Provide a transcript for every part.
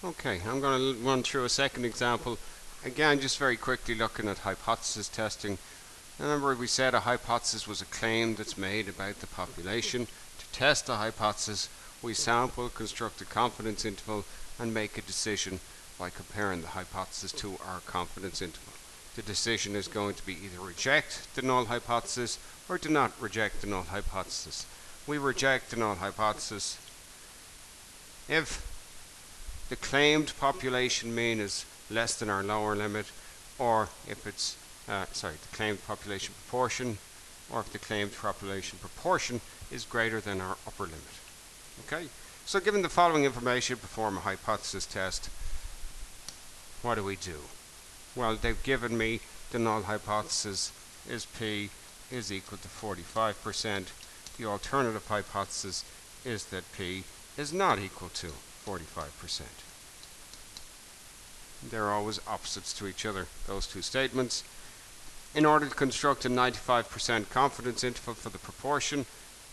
Okay, I'm going to run through a second example. Again, just very quickly looking at hypothesis testing. Remember, we said a hypothesis was a claim that's made about the population. To test a hypothesis, we sample, construct a confidence interval, and make a decision by comparing the hypothesis to our confidence interval. The decision is going to be either reject the null hypothesis or do not reject the null hypothesis. We reject the null hypothesis if the claimed population mean is less than our lower limit, or if it's the claimed population proportion, or if the claimed population proportion is greater than our upper limit. Okay, so given the following information, perform a hypothesis test. What do we do? Well, they've given me the null hypothesis is P is equal to 45%. The alternative hypothesis is that P is not equal to 45%. They're always opposites to each other, those two statements. In order to construct a 95% confidence interval for the proportion,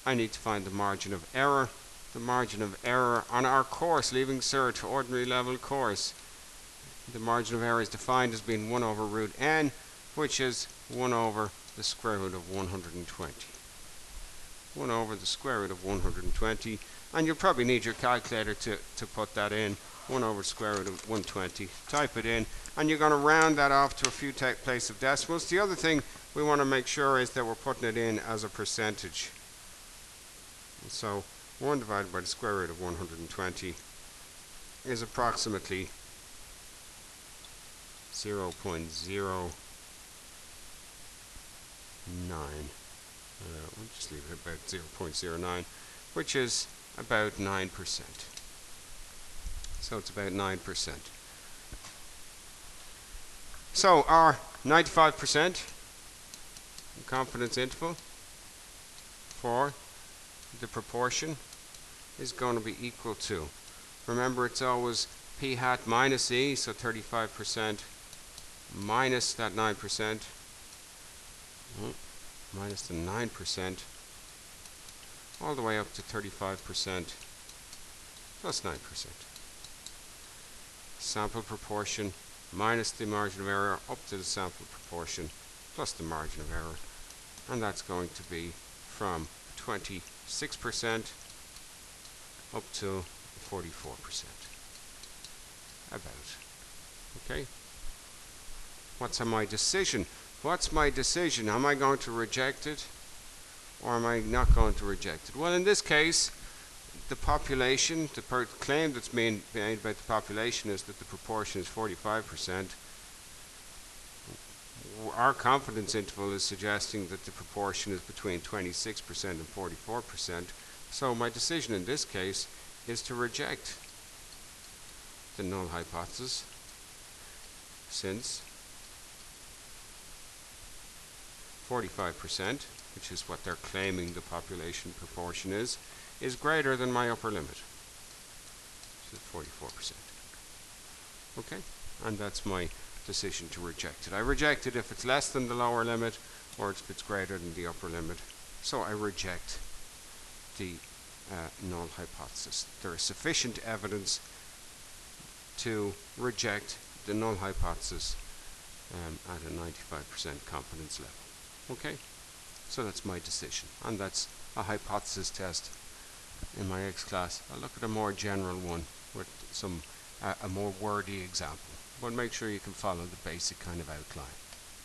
I need to find the margin of error. The margin of error on our course, Leaving Cert ordinary level course, the margin of error is defined as being 1 over root n, which is 1 over the square root of 120. 1 over the square root of 120, and you'll probably need your calculator to put that in. 1 over square root of 120. Type it in, and you're going to round that off to a few place of decimals. The other thing we want to make sure is that we're putting it in as a percentage. So 1 divided by the square root of 120 is approximately 0.09. We'll just leave it about 0.09, which is about 9%. So it's about 9%. So our 95% confidence interval for the proportion is going to be equal to, remember it's always P hat minus E, so 35% minus that 9%, minus the 9%, all the way up to 35% plus 9%. Sample proportion minus the margin of error up to the sample proportion plus the margin of error, and that's going to be from 26% up to 44%. About. Okay? What's my decision? What's my decision? Am I going to reject it or am I not going to reject it? Well, in this case, the population, the claim that's made about the population is that the proportion is 45%. Our confidence interval is suggesting that the proportion is between 26% and 44%. So my decision in this case is to reject the null hypothesis, since 45%, which is what they're claiming the population proportion is greater than my upper limit, which is 44%. Okay, and that's my decision to reject it. I reject it if it's less than the lower limit or if it's greater than the upper limit. So I reject the null hypothesis. There is sufficient evidence to reject the null hypothesis at a 95% confidence level. Okay, so that's my decision, and that's a hypothesis test. In my next class, I'll look at a more general one with some a more wordy example, but make sure you can follow the basic kind of outline.